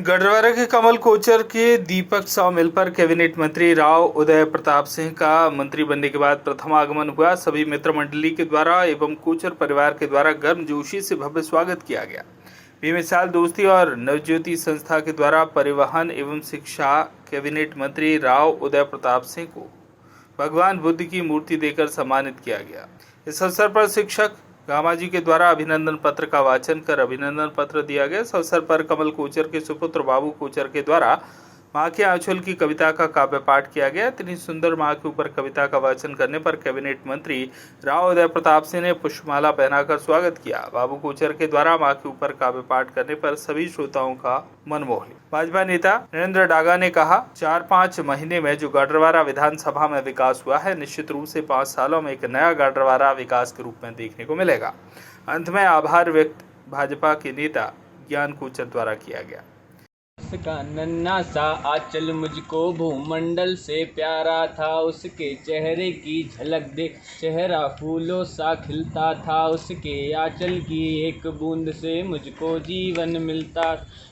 गढ़वारा के कमल कोचर के दीपक साव मिल पर कैबिनेट मंत्री राव उदय प्रताप सिंह का मंत्री बनने के बाद प्रथम आगमन हुआ। सभी मित्र मंडली के द्वारा एवं कोचर परिवार के द्वारा गर्मजोशी से भव्य स्वागत किया गया। बेमिसाल दोस्ती और नवज्योति संस्था के द्वारा परिवहन एवं शिक्षा कैबिनेट मंत्री राव उदय प्रताप सिंह को भगवान बुद्ध की मूर्ति देकर सम्मानित किया गया। इस अवसर पर शिक्षक गामाजी के द्वारा अभिनंदन पत्र का वाचन कर अभिनंदन पत्र दिया गया। इस अवसर पर कमल कोचर के सुपुत्र बाबू कोचर के द्वारा माँ के आंचल की कविता का काव्य पाठ किया गया। इतनी सुंदर माँ के ऊपर कविता का वाचन करने पर कैबिनेट मंत्री राव उदय प्रताप सिंह ने पुष्पमाला पहनाकर स्वागत किया। बाबू कोचर के द्वारा माँ के ऊपर काव्य पाठ करने पर सभी श्रोताओं का मन मोह लिया। भाजपा नेता नरेंद्र डागा ने कहा, 4-5 महीने में जो गाडरवारा विधानसभा में विकास हुआ है, निश्चित रूप से 5 सालों में एक नया गाडरवारा विकास के रूप में देखने को मिलेगा। अंत में आभार व्यक्त भाजपा के नेता ज्ञान कोचर द्वारा किया गया। उसका नन्हा सा आंचल मुझको भूमंडल से प्यारा था, उसके चेहरे की झलक देख चेहरा फूलों सा खिलता था। उसके आंचल की एक बूंद से मुझको जीवन मिलता।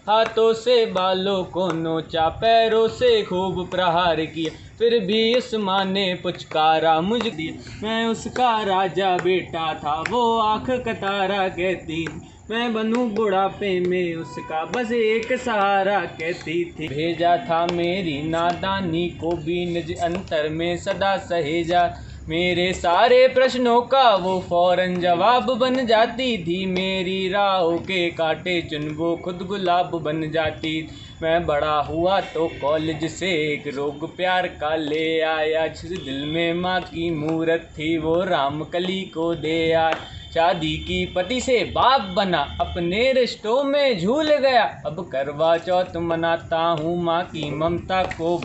हाथों से बालों को नोचा, पैरों से खूब प्रहार किया, फिर भी उस माँ ने पुचकारा मुझे दिया। मैं उसका राजा बेटा था, वो आँख का तारा कहती, मैं बनूं बुढ़ापे में उसका बस एक सहारा कहती थी। भेजा था मेरी नादानी को भी निज अंतर में सदा सहेजा, मेरे सारे प्रश्नों का वो फौरन जवाब बन जाती थी। मेरी राहों के कांटे चुन वो खुद गुलाब बन जाती। मैं बड़ा हुआ तो कॉलेज से एक रोग प्यार का ले आया, जिस दिल में माँ की मूरत थी वो रामकली को दे आया। शादी की पति से बाप बना, अपने रिश्तों में झूल गया, अब करवा चौथ मनाता हूँ माँ की ममता को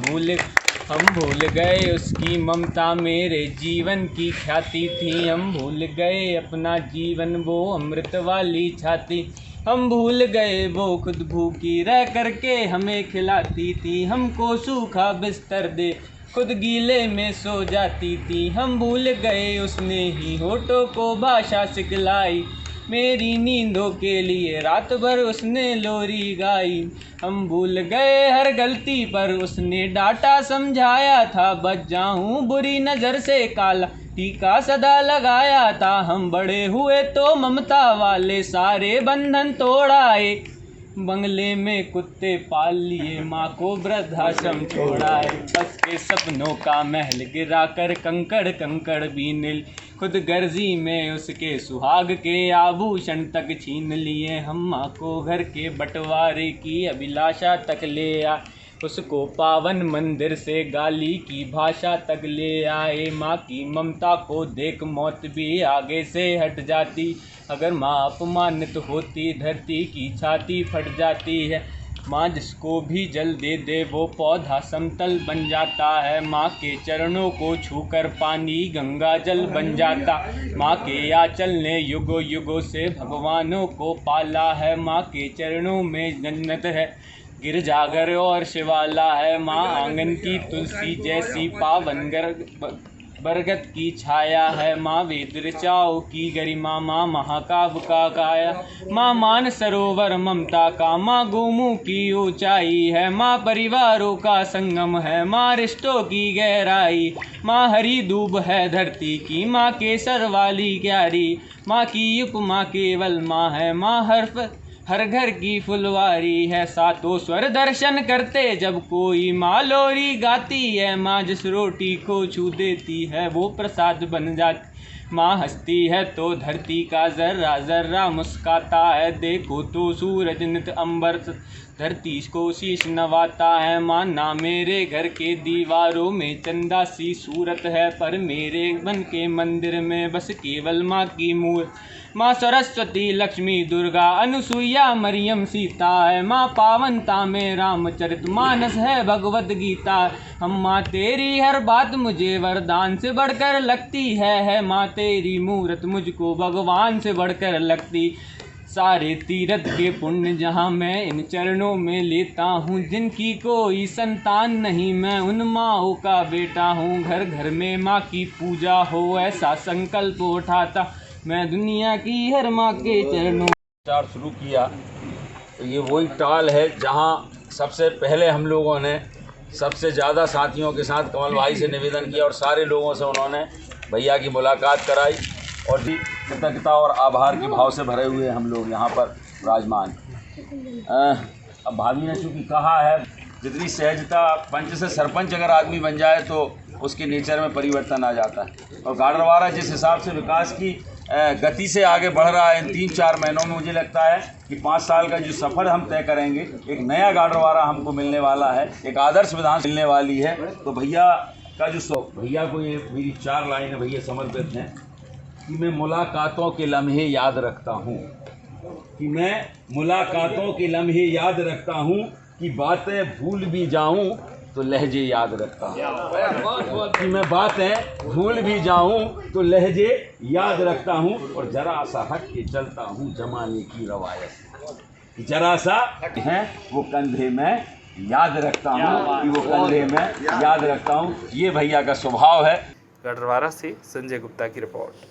हम भूल गए उसकी ममता मेरे जीवन की ख्याति थी। हम भूल गए अपना जीवन वो अमृत वाली छाती, हम भूल गए वो खुद भूखी रह करके हमें खिलाती थी। हमको सूखा बिस्तर दे खुद गीले में सो जाती थी। हम भूल गए उसने ही होठों को भाषा सिखलाई, मेरी नींदों के लिए रात भर उसने लोरी गाई। हम भूल गए हर गलती पर उसने डांटा समझाया था, बच जाऊं बुरी नज़र से काला टीका सदा लगाया था। हम बड़े हुए तो ममता वाले सारे बंधन तोड़ाए, बंगले में कुत्ते पाल लिए, माँ को वृद्धाश्रम छोड़ा है। बस के सपनों का महल गिरा कर कंकड़ कंकड़ बीन, खुद गर्जी में उसके सुहाग के आभूषण तक छीन लिए। हम माँ को घर के बंटवारे की अभिलाषा तक ले आए, उसको पावन मंदिर से गाली की भाषा तक ले आए। माँ की ममता को देख मौत भी आगे से हट जाती, अगर माँ अपमानित होती धरती की छाती फट जाती है। माँ जिसको भी जल दे दे वो पौधा समतल बन जाता है, माँ के चरणों को छूकर पानी गंगा जल बन जाता। माँ के आंचल ने युगों युगों से भगवानों को पाला है, माँ के चरणों में जन्नत है, गिरजाघर और शिवाला है। माँ आंगन की तुलसी जैसी पावन बरगद की छाया है। माँ वेद ऋचाओं की गरिमा, माँ महाकाव्य का काया, माँ मान सरोवर ममता का, माँ गोमुख की ऊंचाई है। माँ परिवारों का संगम है, माँ रिश्तों की गहराई, माँ हरी दूब है धरती की, माँ केसर वाली क्यारी, माँ की उपमा केवल माँ है, माँ हर घर की फुलवारी है। सातों स्वर दर्शन करते जब कोई माँ लोरी गाती है, माँ जिस रोटी को छू देती है वो प्रसाद बन जाती। माँ हंसती है तो धरती का जर्रा जर्रा मुस्काता है, देखो तो सूरज नित अंबर धरती को शीश नवाता है। माँ ना मेरे घर के दीवारों में चंदा सी सूरत है, पर मेरे मन के मंदिर में बस केवल माँ की मूर्त। माँ सरस्वती लक्ष्मी दुर्गा अनुसुईया मरियम सीता है, माँ पावनता में रामचरित मानस है भगवत गीता। हम माँ तेरी हर बात मुझे वरदान से बढ़कर लगती है माँ तेरी मूरत मुझको भगवान से बढ़कर लगती। सारे तीर्थ के पुण्य जहाँ मैं इन चरणों में लेता हूँ, जिनकी कोई संतान नहीं मैं उन माँओं का बेटा हूँ। घर घर में माँ की पूजा हो ऐसा संकल्प उठाता मैं दुनिया की हर माँ के चरणों। शुरू किया तो ये वही टाल है जहाँ सबसे पहले हम लोगों ने सबसे ज़्यादा साथियों के साथ कमल भाई से निवेदन किया और सारे लोगों से उन्होंने भैया की मुलाकात कराई और भी कृतज्ञता और आभार के भाव से भरे हुए हम लोग यहाँ पर विराजमान। अब भाभी ने चूँकि कहा है, जितनी सहजता पंच से सरपंच अगर आदमी बन जाए तो उसके नेचर में परिवर्तन आ जाता है। और गाडरवारा जिस हिसाब से विकास की गति से आगे बढ़ रहा है, इन 3-4 महीनों में मुझे लगता है कि 5 साल का जो सफ़र हम तय करेंगे, एक नया गाडरवारा हमको मिलने वाला है, एक आदर्श विधान मिलने वाली है। तो भैया का जो भैया को ये मेरी 4 लाइनें भैया समर्पित हैं कि मैं मुलाकातों के लम्हे याद रखता हूँ, कि मैं मुलाकातों के लम्हे याद रखता हूँ, कि बातें भूल भी जाऊँ तो लहजे याद रखता हूँ, कि मैं बातें भूल भी जाऊँ तो लहजे याद रखता हूँ, और जरा सा हट के चलता हूँ जमाने की रवायत, जरा सा है वो कंधे में याद रखता हूँ, कि वो कंधे में याद रखता हूँ। ये भैया का स्वभाव है। गढ़वारा से संजय गुप्ता की रिपोर्ट।